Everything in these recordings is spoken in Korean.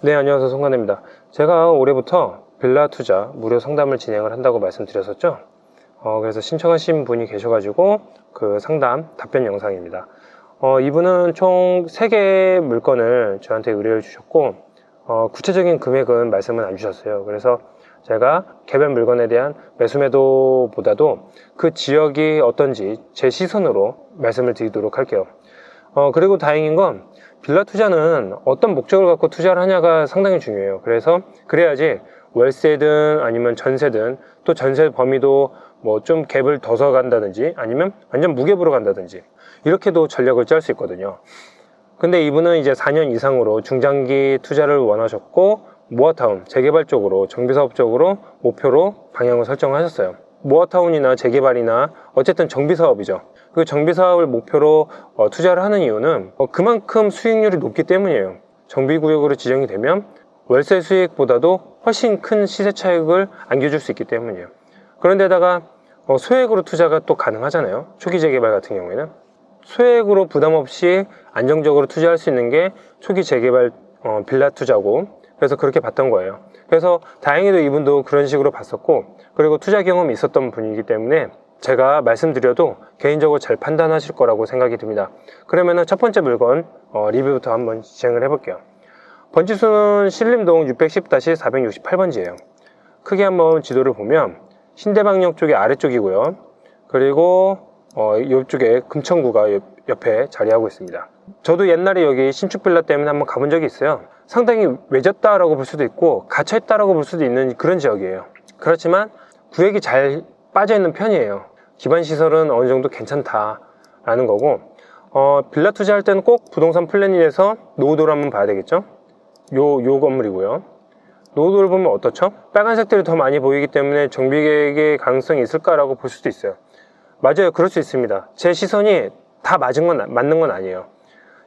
네, 안녕하세요. 송관입니다. 제가 올해부터 빌라 투자 무료 상담을 진행을 한다고 말씀드렸었죠. 그래서 신청하신 분이 계셔가지고 그 상담 답변 영상입니다. 이분은 총 3개의 물건을 저한테 의뢰를 주셨고 구체적인 금액은 말씀은 안 주셨어요. 그래서 제가 개별 물건에 대한 매수매도보다도 그 지역이 어떤지 제 시선으로 말씀을 드리도록 할게요. 그리고 다행인 건 빌라 투자는 어떤 목적을 갖고 투자를 하냐가 상당히 중요해요. 그래서 그래야지 월세든 아니면 전세든 또 전세 범위도 뭐 좀 갭을 둬서 간다든지 아니면 완전 무갭으로 간다든지 이렇게도 전략을 짤 수 있거든요. 근데 이분은 이제 4년 이상으로 중장기 투자를 원하셨고 모아타운, 재개발 쪽으로, 정비사업 쪽으로 목표로 방향을 설정하셨어요. 모아타운이나 재개발이나 어쨌든 정비사업이죠. 그 정비사업을 목표로 투자를 하는 이유는 그만큼 수익률이 높기 때문이에요. 정비구역으로 지정이 되면 월세 수익보다도 훨씬 큰 시세 차익을 안겨줄 수 있기 때문이에요. 그런데다가 소액으로 투자가 또 가능하잖아요. 초기 재개발 같은 경우에는 소액으로 부담 없이 안정적으로 투자할 수 있는 게 초기 재개발 빌라 투자고, 그래서 그렇게 봤던 거예요. 그래서 다행히도 이분도 그런 식으로 봤었고, 그리고 투자 경험이 있었던 분이기 때문에 제가 말씀드려도 개인적으로 잘 판단하실 거라고 생각이 듭니다. 그러면은 첫 번째 물건 리뷰부터 한번 진행을 해볼게요. 번지수는 신림동 610-468번지예요. 크게 한번 지도를 보면 신대방역 쪽이 아래쪽이고요. 그리고 이쪽에 금천구가 옆에 자리하고 있습니다. 저도 옛날에 여기 신축 빌라 때문에 한번 가본 적이 있어요. 상당히 외졌다라고 볼 수도 있고 갇혀있다라고 볼 수도 있는 그런 지역이에요. 그렇지만 구획이 잘 빠져있는 편이에요. 기반시설은 어느 정도 괜찮다라는 거고, 빌라 투자할 때는 꼭 부동산 플래닝에서 노후도를 한번 봐야 되겠죠. 요 건물이고요. 노후도를 보면 어떻죠? 빨간색들이 더 많이 보이기 때문에 정비계획의 가능성이 있을까라고 볼 수도 있어요. 맞아요, 그럴 수 있습니다. 제 시선이 다 맞는 건 아니에요.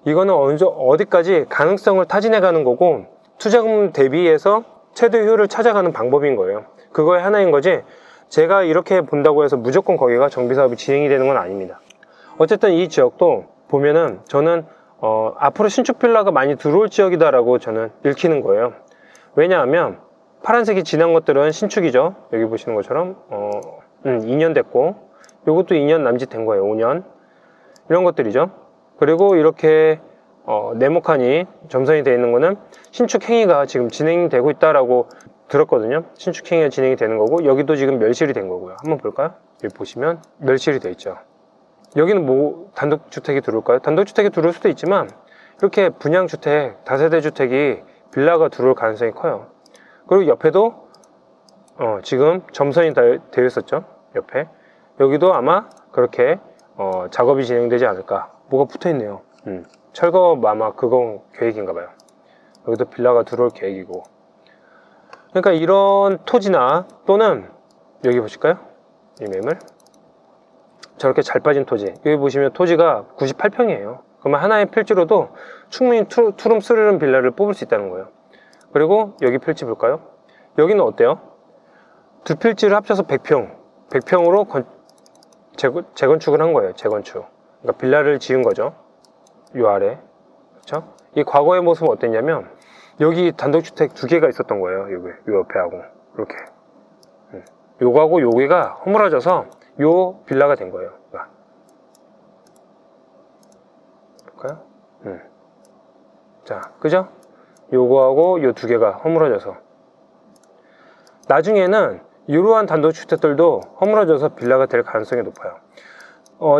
이거는 어디까지 가능성을 타진해 가는 거고, 투자금 대비해서 최대 효율을 찾아가는 방법인 거예요. 그거의 하나인 거지, 제가 이렇게 본다고 해서 무조건 거기가 정비사업이 진행이 되는 건 아닙니다. 어쨌든 이 지역도 보면은 저는 앞으로 신축 빌라가 많이 들어올 지역이다라고 저는 읽히는 거예요. 왜냐하면 파란색이 진한 것들은 신축이죠. 여기 보시는 것처럼 2년 됐고, 요것도 2년 남짓 된 거예요. 5년 이런 것들이죠. 그리고 이렇게 네모칸이 점선이 되어 있는 거는 신축 행위가 지금 진행되고 있다라고 들었거든요. 신축 행위가 진행이 되는 거고, 여기도 지금 멸실이 된 거고요. 한번 볼까요? 여기 보시면 멸실이 되어 있죠. 여기는 뭐 단독주택이 들어올까요? 단독주택이 들어올 수도 있지만 이렇게 분양주택, 다세대 주택이 빌라가 들어올 가능성이 커요. 그리고 옆에도 지금 점선이 되어 있었죠. 옆에 여기도 아마 그렇게 작업이 진행되지 않을까. 뭐가 붙어 있네요. 철거 아마 그건 계획인가 봐요. 여기도 빌라가 들어올 계획이고, 그러니까 이런 토지나 또는 여기 보실까요? 이 매물 저렇게 잘 빠진 토지, 여기 보시면 토지가 98평이에요 그러면 하나의 필지로도 충분히 투룸 쓰리룸 빌라를 뽑을 수 있다는 거예요. 그리고 여기 필지 볼까요? 여기는 어때요? 두 필지를 합쳐서 100평으로 재건축을 한 거예요. 재건축, 그러니까 빌라를 지은 거죠. 요 아래, 그렇죠? 이 과거의 모습은 어땠냐면 여기 단독주택 2개가 있었던 거예요. 요 옆에 하고 이렇게 요거하고 요게가 허물어져서 요 빌라가 된 거예요. 볼까요? 자, 그죠? 요거하고 요 2개가 허물어져서 나중에는 이러한 단독주택들도 허물어져서 빌라가 될 가능성이 높아요.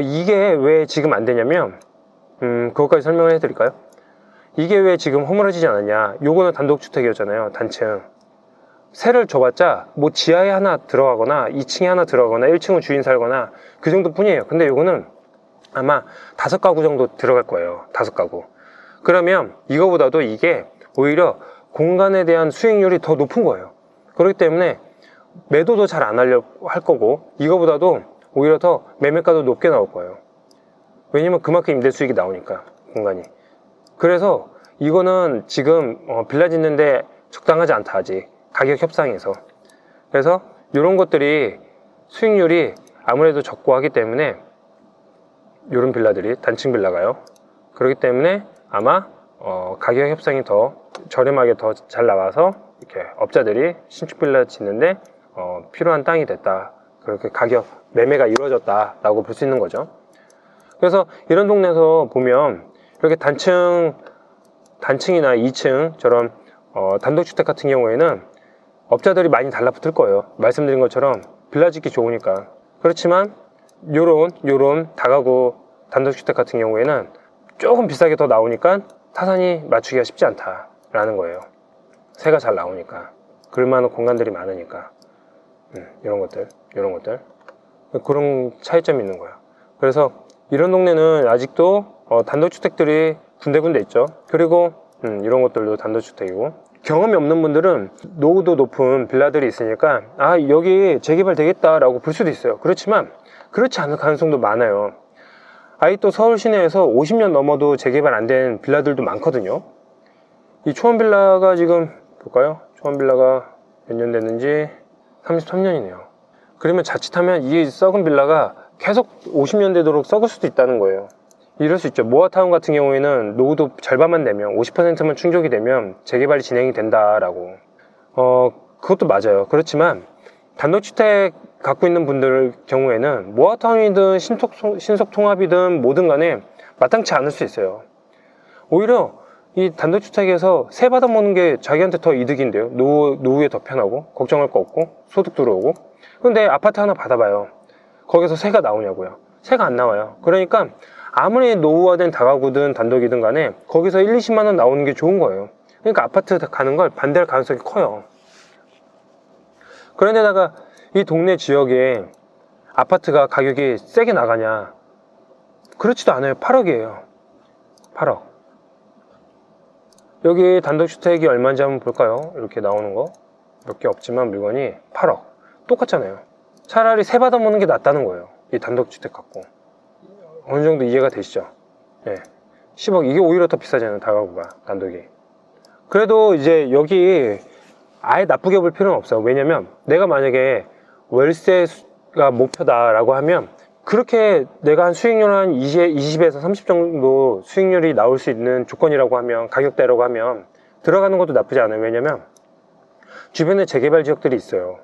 이게 왜 지금 안 되냐면 그것까지 설명을 해드릴까요? 이게 왜 지금 허물어지지 않았냐, 요거는 단독주택이었잖아요. 단층 세를 줘봤자 뭐 지하에 하나 들어가거나 2층에 하나 들어가거나 1층은 주인 살거나 그 정도 뿐이에요. 근데 요거는 아마 5가구 정도 들어갈 거예요. 5가구. 그러면 이거보다도 이게 오히려 공간에 대한 수익률이 더 높은 거예요. 그렇기 때문에 매도도 잘 안 하려고 할 거고, 이거보다도 오히려 더 매매가도 높게 나올 거예요. 왜냐면 그만큼 임대 수익이 나오니까 공간이. 그래서 이거는 지금 빌라 짓는데 적당하지 않다 아직, 가격 협상에서. 그래서 이런 것들이 수익률이 아무래도 적고 하기 때문에, 이런 빌라들이 단층 빌라가요. 그렇기 때문에 아마 가격 협상이 더 저렴하게 더 잘 나와서 이렇게 업자들이 신축 빌라 짓는데 필요한 땅이 됐다. 그렇게 가격 매매가 이루어졌다라고 볼 수 있는 거죠. 그래서 이런 동네에서 보면 이렇게 단층이나 2층처럼 단독주택 같은 경우에는 업자들이 많이 달라붙을 거예요. 말씀드린 것처럼 빌라 짓기 좋으니까. 그렇지만 요런 다가구 단독주택 같은 경우에는 조금 비싸게 더 나오니까 타산이 맞추기가 쉽지 않다라는 거예요. 새가 잘 나오니까, 그럴만한 공간들이 많으니까. 이런 것들 그런 차이점이 있는 거예요. 그래서 이런 동네는 아직도 단독주택들이 군데군데 있죠. 그리고 이런 것들도 단독주택이고, 경험이 없는 분들은 노후도 높은 빌라들이 있으니까 여기 재개발 되겠다 라고 볼 수도 있어요. 그렇지만 그렇지 않을 가능성도 많아요. 또 서울 시내에서 50년 넘어도 재개발 안 된 빌라들도 많거든요. 이 초원빌라가 지금 볼까요? 초원빌라가 몇 년 됐는지 33년이네요. 그러면 자칫하면 이 썩은 빌라가 계속 50년 되도록 썩을 수도 있다는 거예요. 이럴 수 있죠. 모아타운 같은 경우에는 노후도 절반만 되면, 50%만 충족이 되면 재개발이 진행이 된다라고. 그것도 맞아요. 그렇지만 단독주택 갖고 있는 분들 경우에는 모아타운이든 신속통합이든 뭐든 간에 마땅치 않을 수 있어요. 오히려 이 단독주택에서 세 받아먹는 게 자기한테 더 이득인데요. 노후에 더 편하고 걱정할 거 없고 소득 들어오고. 근데 아파트 하나 받아봐요. 거기서 세가 나오냐고요? 세가 안 나와요. 그러니까 아무리 노후화된 다가구든 단독이든 간에 거기서 1, 20만 원 나오는 게 좋은 거예요. 그러니까 아파트 가는 걸 반대할 가능성이 커요. 그런데다가 이 동네 지역에 아파트가 가격이 세게 나가냐? 그렇지도 않아요. 8억이에요. 8억. 여기 단독주택이 얼마인지 한번 볼까요? 이렇게 나오는 거 몇 개 없지만 물건이 8억. 똑같잖아요. 차라리 세 받아먹는 게 낫다는 거예요. 이 단독주택 갖고. 어느 정도 이해가 되시죠? 예. 10억. 이게 오히려 더 비싸잖아요. 다가구가, 단독이. 그래도 이제 여기 아예 나쁘게 볼 필요는 없어요. 왜냐면 내가 만약에 월세가 목표다라고 하면 그렇게 내가 한 수익률 한 20에서 30 정도 수익률이 나올 수 있는 조건이라고 하면, 가격대라고 하면 들어가는 것도 나쁘지 않아요. 왜냐면 주변에 재개발 지역들이 있어요.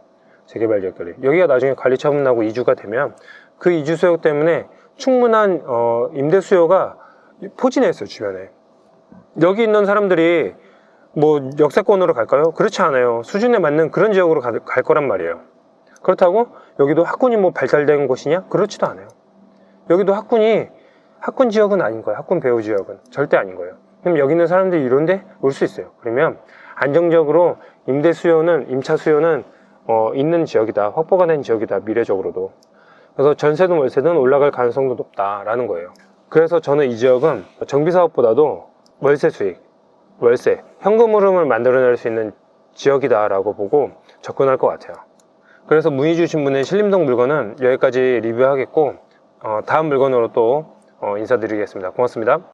재개발 지역들이. 여기가 나중에 관리 처분 나고 이주가 되면 그 이주 수요 때문에 충분한 임대 수요가 포진해 있어요. 주변에. 여기 있는 사람들이 뭐 역세권으로 갈까요? 그렇지 않아요. 수준에 맞는 그런 지역으로 갈 거란 말이에요. 그렇다고 여기도 학군이 뭐 발달된 곳이냐? 그렇지도 않아요. 여기도 학군 지역은 아닌 거예요. 학군 배후 지역은 절대 아닌 거예요. 그럼 여기 있는 사람들이 이런데 올 수 있어요. 그러면 안정적으로 임차 수요는 있는 지역이다. 확보가 된 지역이다. 미래적으로도. 그래서 전세든 월세든 올라갈 가능성도 높다라는 거예요. 그래서 저는 이 지역은 정비사업보다도 월세, 현금 흐름을 만들어낼 수 있는 지역이다라고 보고 접근할 것 같아요. 그래서 문의 주신 분의 신림동 물건은 여기까지 리뷰하겠고, 다음 물건으로 또 인사드리겠습니다. 고맙습니다.